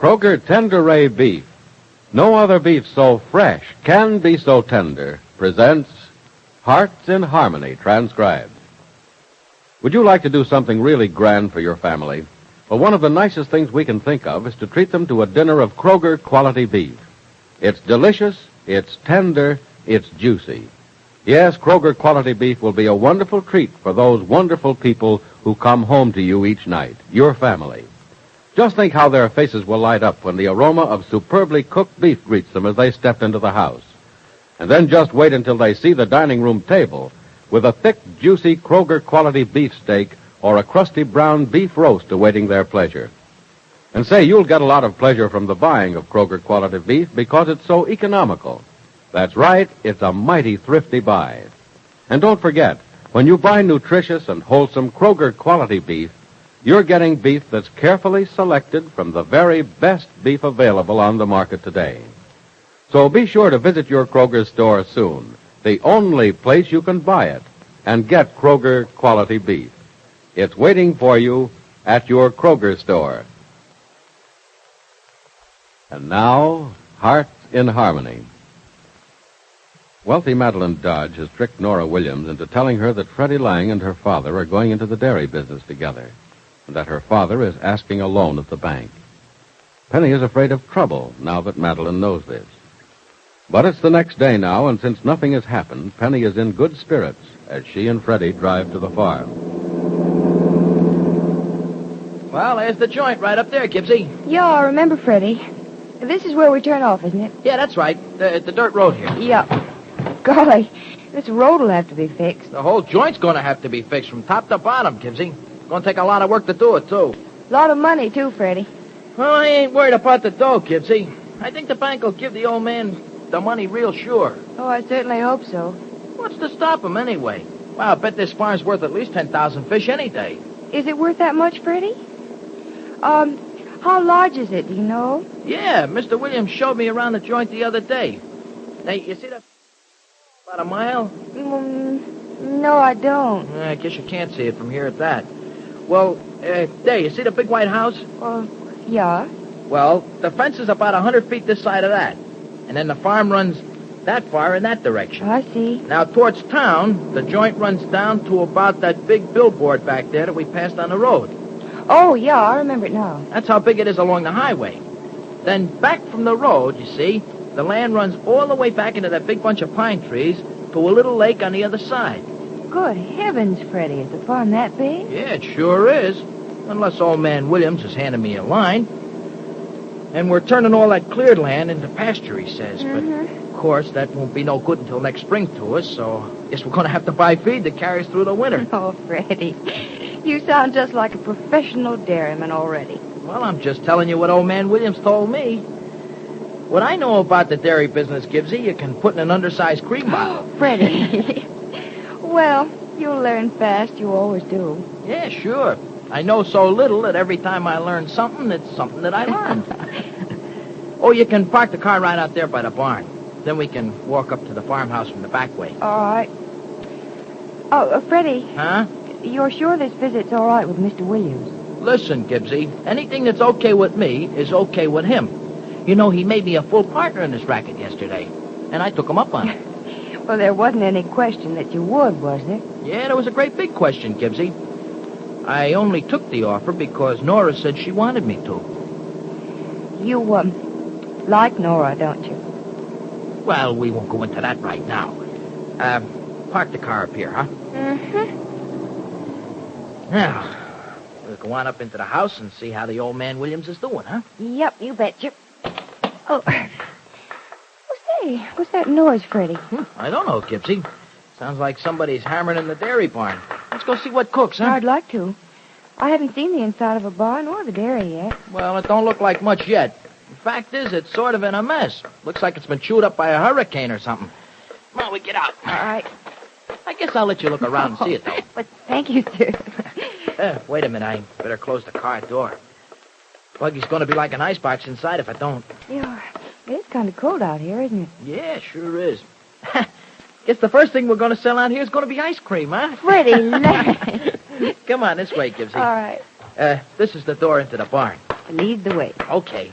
Kroger Tender Ray Beef. No other beef so fresh can be so tender. Presents Hearts in Harmony, transcribed. Would you like to do something really grand for your family? Well, one of the nicest things we can think of is to treat them to a dinner of Kroger quality beef. It's delicious, it's tender, it's juicy. Yes, Kroger quality beef will be a wonderful treat for those wonderful people who come home to you each night, your family. Just think how their faces will light up when the aroma of superbly cooked beef greets them as they step into the house. And then just wait until they see the dining room table with a thick, juicy Kroger quality beef steak or a crusty brown beef roast awaiting their pleasure. And say, you'll get a lot of pleasure from the buying of Kroger quality beef because it's so economical. That's right, it's a mighty thrifty buy. And don't forget, when you buy nutritious and wholesome Kroger quality beef, you're getting beef that's carefully selected from the very best beef available on the market today. So be sure to visit your Kroger store soon, the only place you can buy it, and get Kroger quality beef. It's waiting for you at your Kroger store. And now, Hearts in Harmony. Wealthy Madeline Dodge has tricked Nora Williams into telling her that Freddie Lang and her father are going into the dairy business together, and that her father is asking a loan at the bank. Penny is afraid of trouble now that Madeline knows this. But it's the next day now, and since nothing has happened, Penny is in good spirits as she and Freddie drive to the farm. Well, there's the joint right up there, Gibbsy. Yeah, I remember, Freddie. This is where we turn off, isn't it? Yeah, that's right. The dirt road here. Yeah. Golly, this road will have to be fixed. The whole joint's going to have to be fixed from top to bottom, Gibbsy. It's going to take a lot of work to do it, too. A lot of money, too, Freddie. Well, I ain't worried about the dough, Gibbsy. I think the bank will give the old man the money real sure. Oh, I certainly hope so. What's to stop him, anyway? Well, I bet this farm's worth at least 10,000 fish any day. Is it worth that much, Freddie? How large is it, do you know? Yeah, Mr. Williams showed me around the joint the other day. Hey, you see that? About a mile? No, I don't. I guess you can't see it from here at that. Well, there, you see the big white house? Yeah. Well, the fence is about 100 feet this side of that. And then the farm runs that far in that direction. I see. Now, towards town, the joint runs down to about that big billboard back there that we passed on the road. Oh, yeah, I remember it now. That's how big it is along the highway. Then back from the road, you see, the land runs all the way back into that big bunch of pine trees to a little lake on the other side. Good heavens, Freddie, is the farm that big? Yeah, it sure is. Unless old man Williams is handing me a line. And we're turning all that cleared land into pasture, he says. Mm-hmm. But, of course, that won't be no good until next spring to us, so I guess we're going to have to buy feed to carry us through the winter. Oh, Freddie, you sound just like a professional dairyman already. Well, I'm just telling you what old man Williams told me. What I know about the dairy business, Gibbsy, you can put in an undersized cream bottle. Freddie. Well, you'll learn fast. You always do. Yeah, sure. I know so little that every time I learn something, it's something that I learned. Oh, you can park the car right out there by the barn. Then we can walk up to the farmhouse from the back way. All right. Oh, Freddie. Huh? You're sure this visit's all right with Mr. Williams? Listen, Gibbsy, anything that's okay with me is okay with him. You know, he made me a full partner in this racket yesterday, and I took him up on it. Well, there wasn't any question that you would, was there? Yeah, there was a great big question, Gibbsy. I only took the offer because Nora said she wanted me to. You, like Nora, don't you? Well, we won't go into that right now. Park the car up here, huh? Mm-hmm. Now, we'll go on up into the house and see how the old man Williams is doing, huh? Yep, you betcha. Oh, what's that noise, Freddie? I don't know, Gibbsy. Sounds like somebody's hammering in the dairy barn. Let's go see what cooks, huh? I'd like to. I haven't seen the inside of a barn or the dairy yet. Well, it don't look like much yet. The fact is, it's sort of in a mess. Looks like it's been chewed up by a hurricane or something. Come on, we get out. All right. I guess I'll let you look around and see it, though. But thank you, sir. Wait a minute. I better close the car door. Buggy's going to be like an icebox inside if I don't. Yeah, it's kind of cold out here, isn't it? Yeah, sure is. Guess the first thing we're going to sell out here is going to be ice cream, huh? Freddie, Come on, this way, Gibbsy. All right. This is the door into the barn. Lead the way. Okay.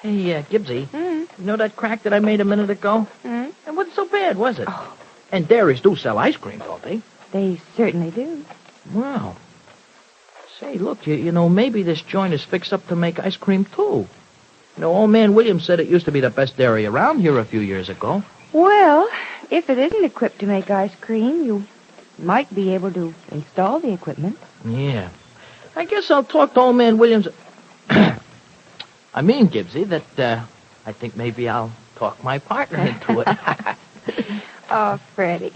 Hey, Gibbsy, Hmm? you know that crack that I made a minute ago? Hmm? It wasn't so bad, was it? Oh, And dairies do sell ice cream, don't they? they certainly do. Wow. Say, look, you know, maybe this joint is fixed up to make ice cream, too. You know, old man Williams said it used to be the best dairy around here a few years ago. Well, if it isn't equipped to make ice cream, you might be able to install the equipment. Yeah. I guess I'll talk to old man Williams. I mean, Gibbsy, that I think maybe I'll talk my partner into it. Oh, Freddie,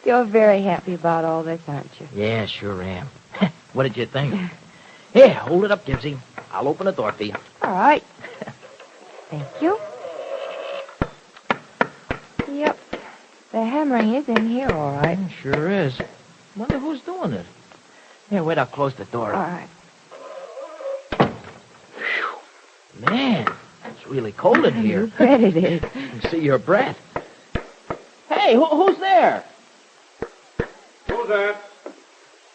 you're very happy about all this, aren't you? Yeah, sure am. What did you think? Here, hold it up, Gibbsy. I'll open the door for you. All right. Thank you. Yep. The hammering is in here, all right. Sure is. Wonder who's doing it. Here, wait, I'll close the door. All right. Man, it's really cold in You here. bet it is. You can see your breath. Hey, who's there? Who's that?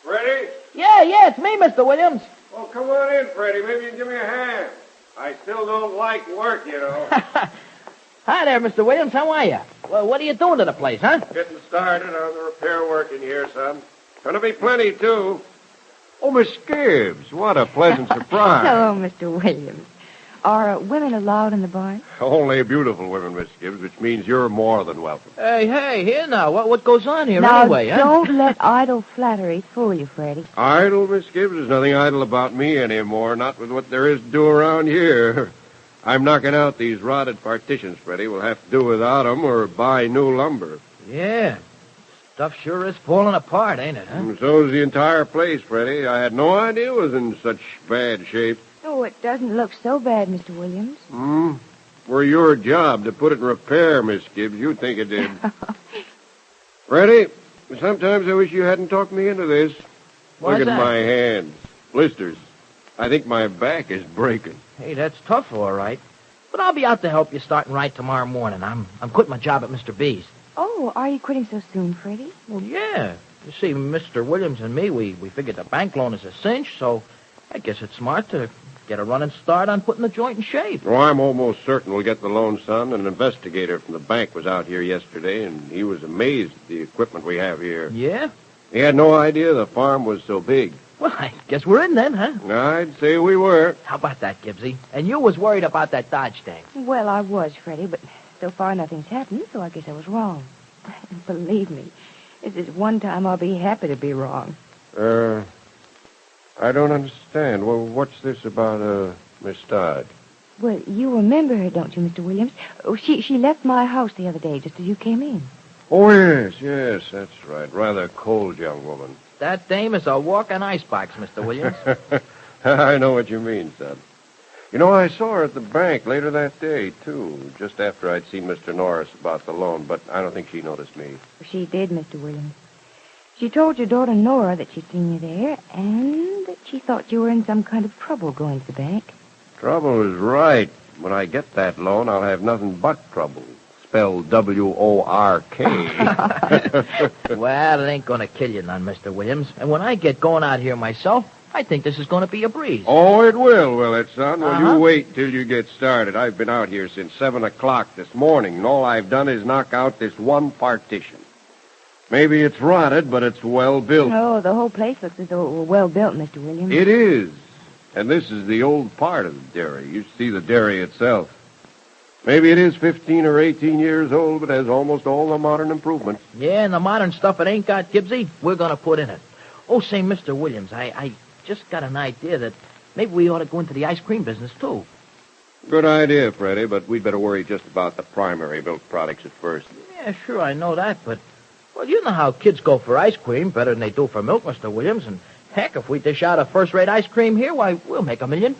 Freddie? Yeah, it's me, Mr. Williams. Oh, come on in, Freddie. Maybe you can give me a hand. I still don't like work, you know. Hi there, Mr. Williams. How are you? Well, what are you doing to the place, huh? Getting started on the repair work in here, son. Gonna be plenty, too. Oh, Miss Gibbs, what a pleasant surprise. Hello, Mr. Williams. Are women allowed in the barn? Only beautiful women, Miss Gibbs, which means you're more than welcome. Hey, here now. What goes on here Now, anyway, huh? don't let idle flattery fool you, Freddie. Idle, Miss Gibbs? There's nothing idle about me anymore, not with what there is to do around here. I'm knocking out these rotted partitions, Freddie. We'll have to do without 'em or buy new lumber. Yeah. Stuff sure is falling apart, ain't it, huh? And so's the entire place, Freddie. I had no idea it was in such bad shape. Oh, it doesn't look so bad, Mr. Williams. Were your job to put it in repair, Miss Gibbs. You'd think it did. Freddie, sometimes I wish you hadn't talked me into this. Why's Look at that? my hands. Blisters. I think my back is breaking. Hey, that's tough, all right. But I'll be out to help you starting right tomorrow morning. I'm quitting my job at Mr. B's. Oh, are you quitting so soon, Freddie? Well, yeah. You see, Mr. Williams and me, we figured the bank loan is a cinch, so I guess it's smart to get a running start on putting the joint in shape. Oh, I'm almost certain we'll get the loan, son. An investigator from the bank was out here yesterday, and he was amazed at the equipment we have here. Yeah? He had no idea the farm was so big. Well, I guess we're in then, huh? I'd say we were. How about that, Gibbsy? And you was worried about that Dodge thing. Well, I was, Freddie, but so far nothing's happened, so I guess I was wrong. Believe me, this is one time I'll be happy to be wrong. I don't understand. Well, what's this about, Miss Todd? Well, you remember her, don't you, Mr. Williams? Oh, she left my house the other day just as you came in. Oh, yes, that's right. Rather cold young woman. That dame is a walking icebox, Mr. Williams. I know what you mean, son. You know, I saw her at the bank later that day, too, just after I'd seen Mr. Norris about the loan, but I don't think she noticed me. She did, Mr. Williams. She told your daughter Nora that she'd seen you there, and that she thought you were in some kind of trouble going to the bank. Trouble is right. When I get that loan, I'll have nothing but trouble. Spelled W-O-R-K. Well, it ain't gonna kill you none, Mr. Williams. And when I get going out here myself, I think this is gonna be a breeze. Oh, it will it, son? Well, Uh-huh. you wait till you get started. I've been out here since 7 o'clock this morning, and all I've done is knock out this one partition. Maybe it's rotted, but it's well built. Oh, the whole place looks as though it were well built, Mr. Williams. It is. And this is the old part of the dairy. You see the dairy itself. Maybe it is 15 or 18 years old, but has almost all the modern improvements. Yeah, and the modern stuff it ain't got, Gibbsy, we're gonna put in it. Oh, say, Mr. Williams, I just got an idea that maybe we ought to go into the ice cream business, too. Good idea, Freddie, but we'd better worry just about the primary milk products at first. Yeah, sure, I know that, but, well, you know how kids go for ice cream better than they do for milk, Mr. Williams, and heck, if we dish out a first-rate ice cream here, why, we'll make $1 million.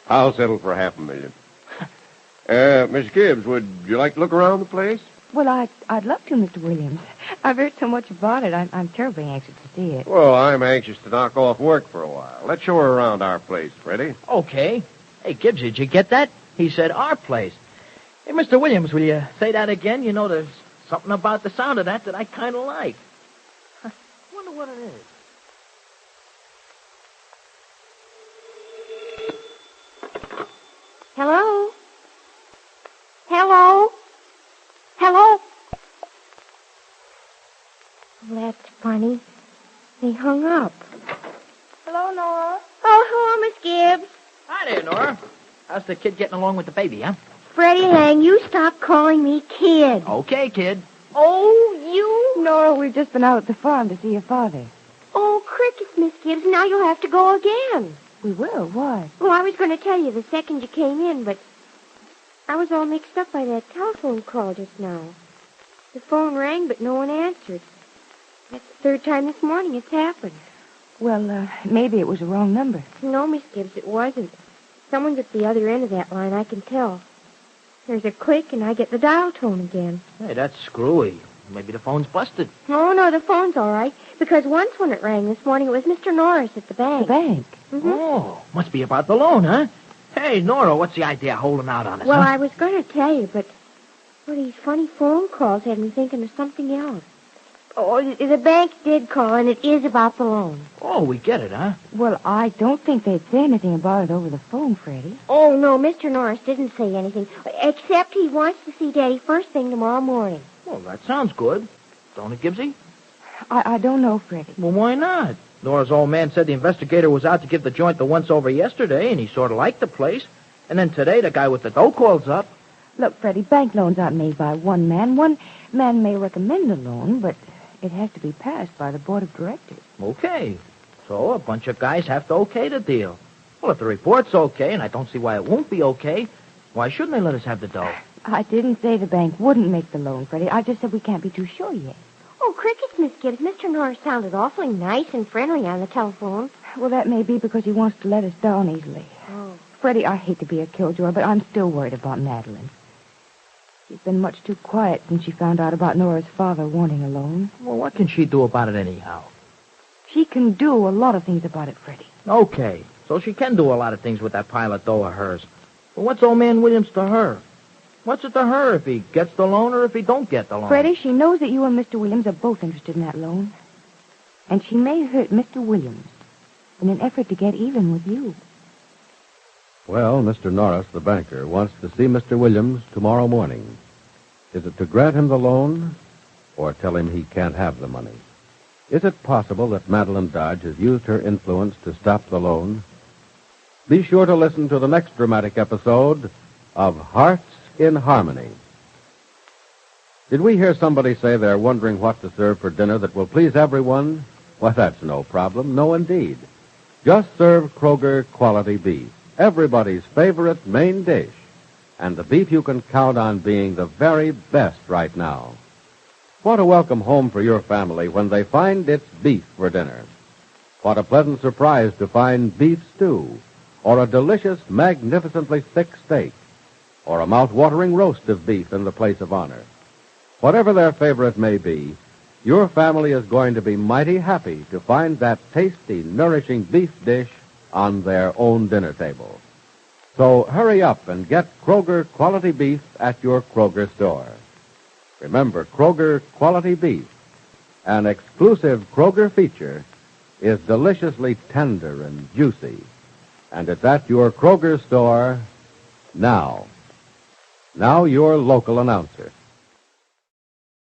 I'll settle for $500,000. Miss Gibbs, would you like to look around the place? Well, I'd love to, Mr. Williams. I've heard so much about it. I'm terribly anxious to see it. Well, I'm anxious to knock off work for a while. Let's show her around our place, Freddie. Okay. Hey, Gibbs, did you get that? He said our place. Hey, Mr. Williams, will you say that again? You know, there's something about the sound of that I kind of like. I wonder what it is. Hello? Hello? Hello? That's funny. They hung up. Hello, Nora. Oh, hello, Miss Gibbs. Hi there, Nora. How's the kid getting along with the baby, huh? Freddie Lang, you stop calling me kid. Okay, kid. Oh, you? Nora, we've just been out at the farm to see your father. Oh, crickets, Miss Gibbs. Now you'll have to go again. We will. Why? Well, I was going to tell you the second you came in, but I was all mixed up by that telephone call just now. The phone rang, but no one answered. That's the third time this morning it's happened. Well, maybe it was the wrong number. No, Miss Gibbs, it wasn't. Someone's at the other end of that line, I can tell. There's a click, and I get the dial tone again. Hey, that's screwy. Maybe the phone's busted. Oh, no, the phone's all right. Because once when it rang this morning, it was Mr. Norris at the bank. The bank? Mm-hmm. Oh, must be about the loan, huh? Hey, Nora, what's the idea of holding out on us, Well, huh? I was going to tell you, but these funny phone calls had me thinking of something else. Oh, the bank did call, and it is about the loan. Oh, we get it, huh? Well, I don't think they'd say anything about it over the phone, Freddie. Oh, no, Mr. Norris didn't say anything, except he wants to see Daddy first thing tomorrow morning. Well, that sounds good. Don't it, Gibbsy? I don't know, Freddie. Well, why not? Nora's old man said the investigator was out to give the joint the once-over yesterday, and he sort of liked the place. And then today, the guy with the dough calls up. Look, Freddie, bank loans aren't made by one man. One man may recommend a loan, but it has to be passed by the board of directors. Okay. So a bunch of guys have to okay the deal. Well, if the report's okay, and I don't see why it won't be okay, why shouldn't they let us have the dough? I didn't say the bank wouldn't make the loan, Freddie. I just said we can't be too sure yet. Oh, crickets, Miss Gibbs. Mr. Norris sounded awfully nice and friendly on the telephone. Well, that may be because he wants to let us down easily. Oh. Freddie, I hate to be a killjoy, but I'm still worried about Madeline. She's been much too quiet since she found out about Nora's father wanting a loan. Well, what can she do about it anyhow? She can do a lot of things about it, Freddie. Okay. So she can do a lot of things with that pile of dough of hers. But what's old man Williams to her? What's it to her if he gets the loan or if he don't get the loan? Freddie, she knows that you and Mr. Williams are both interested in that loan. And she may hurt Mr. Williams in an effort to get even with you. Well, Mr. Norris, the banker, wants to see Mr. Williams tomorrow morning. Is it to grant him the loan or tell him he can't have the money? Is it possible that Madeline Dodge has used her influence to stop the loan? Be sure to listen to the next dramatic episode of Hearts in Harmony. Did we hear somebody say they're wondering what to serve for dinner that will please everyone? Why, that's no problem. No, indeed. Just serve Kroger quality beef, everybody's favorite main dish, and the beef you can count on being the very best right now. What a welcome home for your family when they find it's beef for dinner. What a pleasant surprise to find beef stew, or a delicious, magnificently thick steak, or a mouth-watering roast of beef in the place of honor. Whatever their favorite may be, your family is going to be mighty happy to find that tasty, nourishing beef dish on their own dinner table. So hurry up and get Kroger quality beef at your Kroger store. Remember, Kroger quality beef, an exclusive Kroger feature, is deliciously tender and juicy. And it's at your Kroger store now. Now your local announcer.